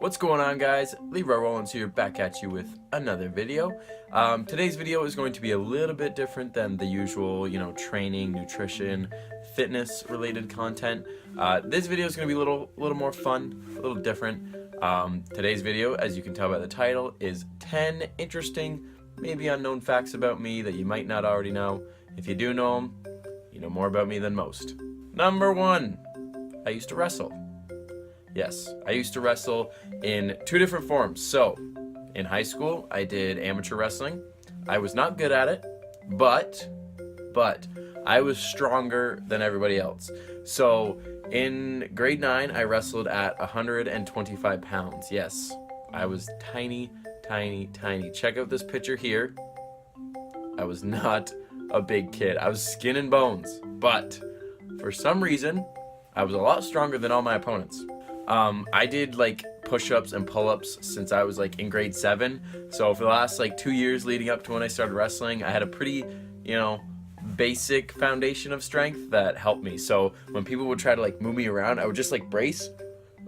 What's going on, guys? Leroy Rollins here, back at you with another video. Today's video is going to be a little bit different than the usual, training, nutrition, fitness related content. This video is going to be a little more fun, a little different. Today's video, as you can tell by the title, is 10 interesting, maybe unknown facts about me that you might not already know. If you do know them, you know more about me than most. Number 1, I used to wrestle. Yes, I used to wrestle in 2 different forms. So, in high school, I did amateur wrestling. I was not good at it, but I was stronger than everybody else. So, in grade 9, I wrestled at 125 pounds. Yes, I was tiny. Check out this picture here. I was not a big kid. I was skin and bones, but for some reason, I was a lot stronger than all my opponents. I did like push-ups and pull-ups since I was like in grade 7. So for the last like 2 years leading up to when I started wrestling, I had a pretty, basic foundation of strength that helped me. So when people would try to like move me around, I would just like brace,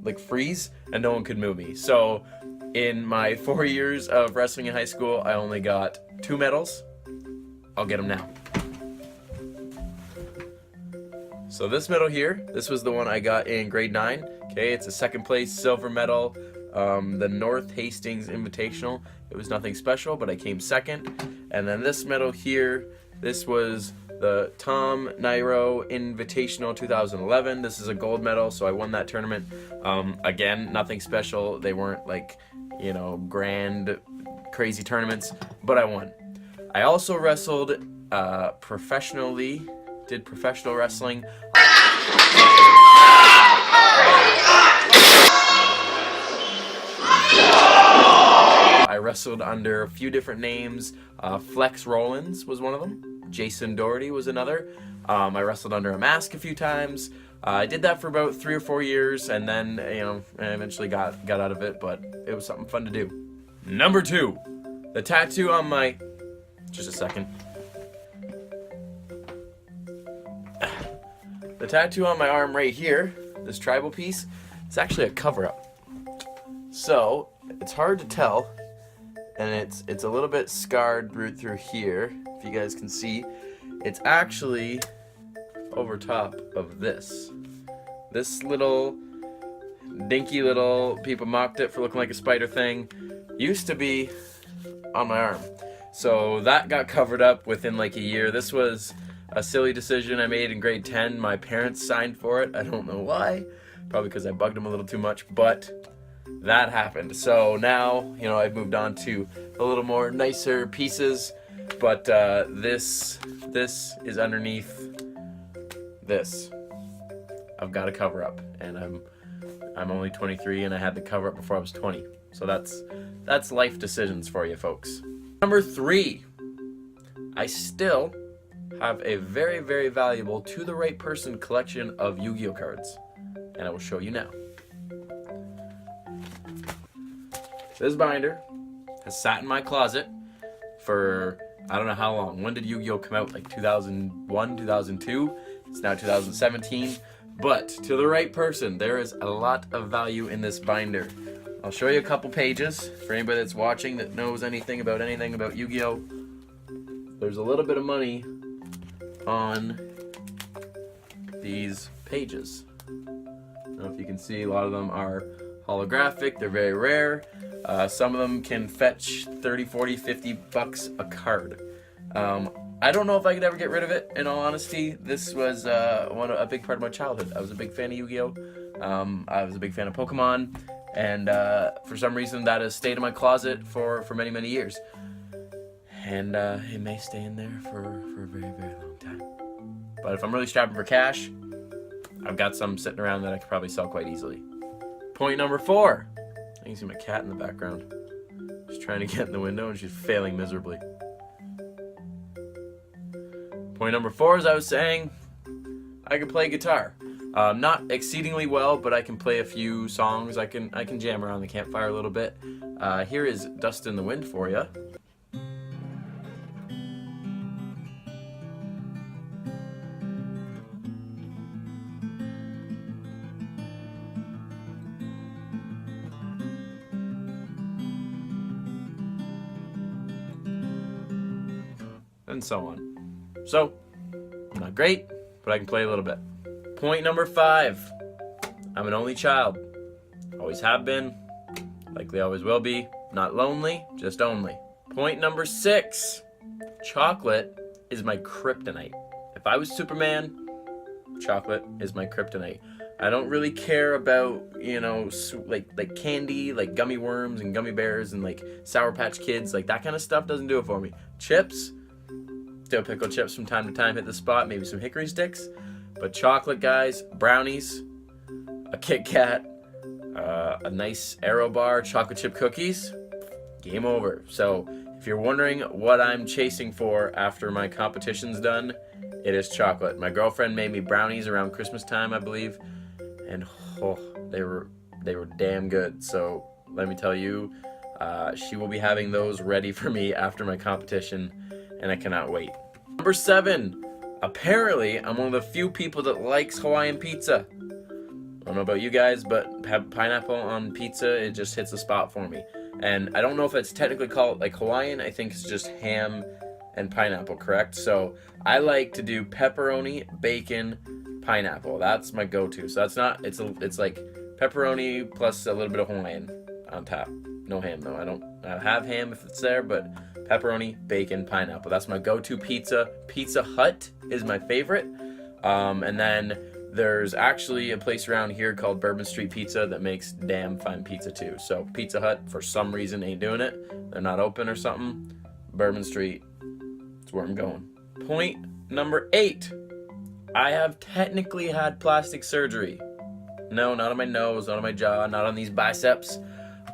like freeze, and no one could move me. So in my 4 years of wrestling in high school, I only got 2 medals. I'll get them now. So this medal here, this was the one I got in grade 9. Okay, it's a 2nd place silver medal, the North Hastings Invitational. It was nothing special, but I came 2nd. And then this medal here, this was the Tom Nairo Invitational 2011. This is a gold medal, so I won that tournament. Again, nothing special. They weren't like, grand, crazy tournaments, but I won. I also wrestled professionally, did professional wrestling. I wrestled under a few different names. Flex Rollins was one of them. Jason Doherty was another. I wrestled under a mask a few times. I did that for about 3 or 4 years, and then I eventually got out of it, but it was something fun to do. Number 2, the tattoo on my... Just a second. The tattoo on my arm right here, this tribal piece, it's actually a cover-up. So, it's hard to tell, and it's a little bit scarred through here, if you guys can see. It's actually over top of this. This little, dinky little, people mocked it for looking like a spider thing, used to be on my arm. So that got covered up within like a year. This was a silly decision I made in grade 10. My parents signed for it. I don't know why. Probably because I bugged them a little too much, but that happened. So now, I've moved on to a little more nicer pieces, but this is underneath this. I've got a cover up, and I'm only 23, and I had the cover up before I was 20. So that's life decisions for you folks. Number 3, I still have a very, very valuable To the Right Person collection of Yu-Gi-Oh cards, and I will show you now. This binder has sat in my closet for I don't know how long. When did Yu-Gi-Oh come out? Like 2001, 2002? It's now 2017. But To the Right Person, there is a lot of value in this binder. I'll show you a couple pages for anybody that's watching that knows anything about Yu-Gi-Oh. There's a little bit of money on these pages. I don't know if you can see, a lot of them are holographic. They're very rare. Some of them can fetch 30, 40, 50 bucks a card. I don't know if I could ever get rid of it, in all honesty. This was a big part of my childhood. I was a big fan of Yu-Gi-Oh! I was a big fan of Pokemon, and for some reason that has stayed in my closet for many, many years. And it may stay in there for a very, very long time. But if I'm really strapping for cash, I've got some sitting around that I could probably sell quite easily. Point number 4. I can see my cat in the background. She's trying to get in the window and she's failing miserably. Point number 4, as I was saying, I can play guitar. Not exceedingly well, but I can play a few songs. I can jam around the campfire a little bit. Here is Dust in the Wind for you. and so on. So, I'm not great, but I can play a little bit. Point number 5. I'm an only child. Always have been. Likely always will be. Not lonely, just only. Point number 6. Chocolate is my kryptonite. If I was Superman, chocolate is my kryptonite. I don't really care about, like candy, like gummy worms and gummy bears and like Sour Patch Kids. Like that kind of stuff doesn't do it for me. Chips, still pickle chips from time to time hit the spot. Maybe some hickory sticks. But chocolate, guys, brownies, a Kit Kat, a nice Aero bar, chocolate chip cookies, game over. So if you're wondering what I'm chasing for after my competition's done, it is chocolate. My girlfriend made me brownies around Christmas time, I believe, and they were damn good. So let me tell you, she will be having those ready for me after my competition, and I cannot wait. Number 7. Apparently, I'm one of the few people that likes Hawaiian pizza. I don't know about you guys, but pineapple on pizza, it just hits the spot for me. And I don't know if it's technically called like Hawaiian. I think it's just ham and pineapple, correct? So I like to do pepperoni, bacon, pineapple. That's my go-to. So that's not, it's like pepperoni plus a little bit of Hawaiian on top. No ham though. I have ham if it's there, but pepperoni, bacon, pineapple. That's my go-to pizza. Pizza Hut is my favorite. And then there's actually a place around here called Bourbon Street Pizza that makes damn fine pizza too. So Pizza Hut, for some reason, ain't doing it. They're not open or something. Bourbon Street, that's where I'm going. Point number 8. I have technically had plastic surgery. No, not on my nose, not on my jaw, not on these biceps.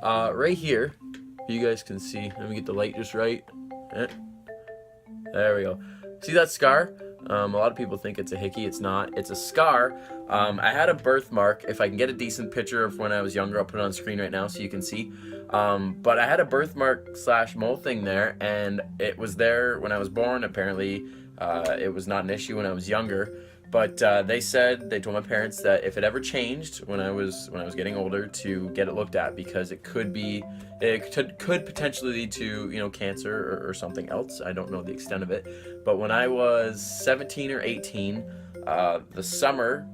Right here, you guys can see. Let me get the light just right. There we go. See that scar? A lot of people think it's a hickey. It's not. It's a scar. I had a birthmark. If I can get a decent picture of when I was younger, I'll put it on screen right now so you can see. But I had a birthmark / mole thing there, and it was there when I was born. Apparently, it was not an issue when I was younger. But they told my parents that if it ever changed when I was getting older, to get it looked at, because it could potentially lead to cancer or something else. I don't know the extent of it. But when I was 17 or 18, the summer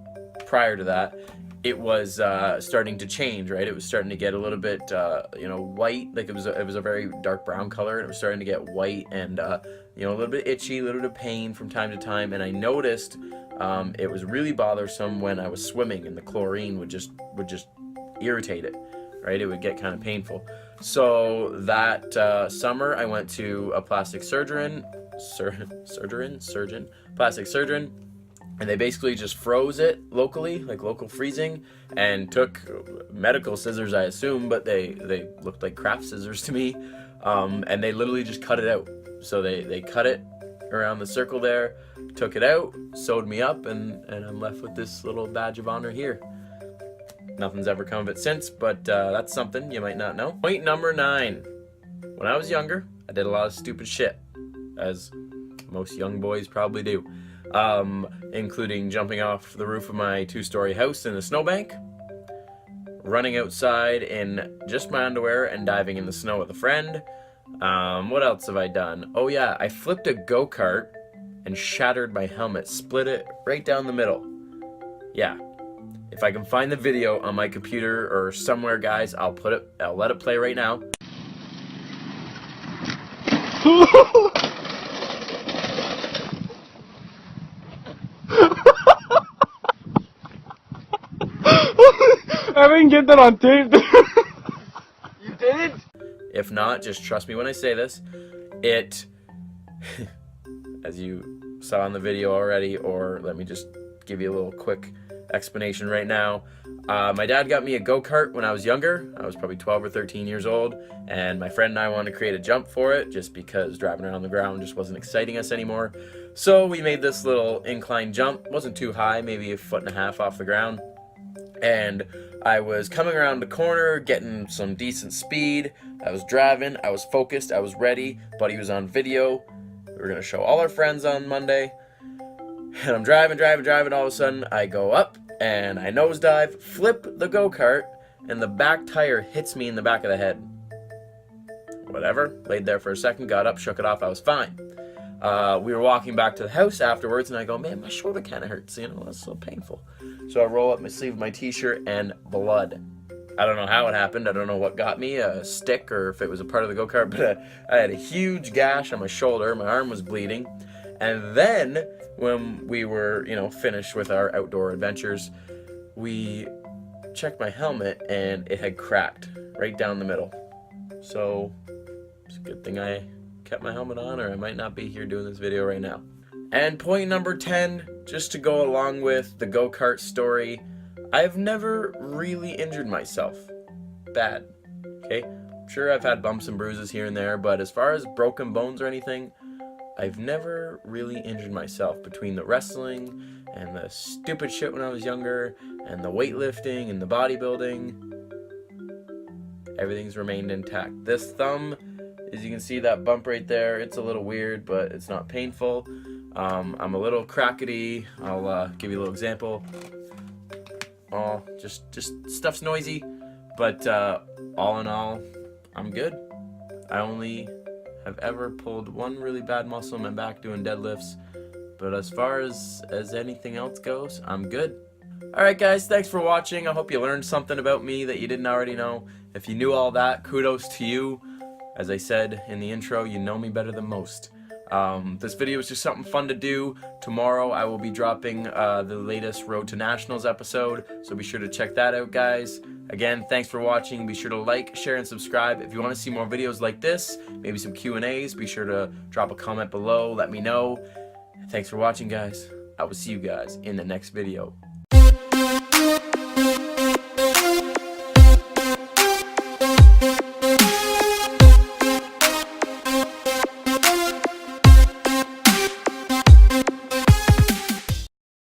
prior to that, it was starting to change, right? It was starting to get a little bit white, like it was a very dark brown color, and it was starting to get white and a little bit itchy, a little bit of pain from time to time. And I noticed it was really bothersome when I was swimming, and the chlorine would just irritate it, right? It would get kind of painful. So that summer, I went to a plastic surgeon, and they basically just froze it locally, like local freezing, and took medical scissors, I assume, but they looked like craft scissors to me, and they literally just cut it out. So they cut it around the circle there, took it out, sewed me up, and I'm left with this little badge of honor here. Nothing's ever come of it since, but that's something you might not know. Point number 9. When I was younger, I did a lot of stupid shit, as most young boys probably do, including jumping off the roof of my 2-story house in a snowbank, running outside in just my underwear and diving in the snow with a friend. What else have I done? Oh yeah, I flipped a go-kart and shattered my helmet, split it right down the middle. Yeah. If I can find the video on my computer or somewhere, guys, I'll let it play right now. I didn't get that on tape. You did? If not, just trust me when I say this. It, as you saw in the video already, or let me just give you a little quick explanation right now. My dad got me a go-kart when I was younger. I was probably 12 or 13 years old, and my friend and I wanted to create a jump for it just because driving around the ground just wasn't exciting us anymore. So we made this little incline jump. It wasn't too high, maybe 1.5 feet off the ground. And I was coming around the corner, getting some decent speed. I was driving, I was focused, I was ready. Buddy was on video. We were gonna show all our friends on Monday. And I'm driving, all of a sudden I go up and I nosedive, flip the go-kart, and the back tire hits me in the back of the head. Whatever, laid there for a second, got up, shook it off, I was fine. We were walking back to the house afterwards, and I go, man, my shoulder kind of hurts, you know, that's so painful. So I roll up my sleeve of my t-shirt, and blood. I don't know how it happened. I don't know what got me, a stick or if it was a part of the go-kart, but I had a huge gash on my shoulder. My arm was bleeding. And then when we were, you know, finished with our outdoor adventures, we checked my helmet and it had cracked right down the middle. So it's a good thing I kept my helmet on, or I might not be here doing this video right now. And point number 10, just to go along with the go-kart story, I've never really injured myself bad, okay? Sure, I've had bumps and bruises here and there, but as far as broken bones or anything, I've never really injured myself. Between the wrestling and the stupid shit when I was younger, and the weightlifting and the bodybuilding, everything's remained intact. This thumb, as you can see that bump right there, it's a little weird, but it's not painful. I'm a little crackety. I'll give you a little example. Oh, just stuff's noisy, but all in all, I'm good. I only have ever pulled one really bad muscle in my back doing deadlifts, but as far as anything else goes, I'm good. Alright guys, thanks for watching. I hope you learned something about me that you didn't already know. If you knew all that, kudos to you. As I said in the intro, you know me better than most. This video is just something fun to do. Tomorrow I will be dropping the latest Road to Nationals episode, so be sure to check that out, guys. Again, thanks for watching. Be sure to like, share, and subscribe. If you want to see more videos like this, maybe some Q&As, be sure to drop a comment below. Let me know. Thanks for watching, guys. I will see you guys in the next video.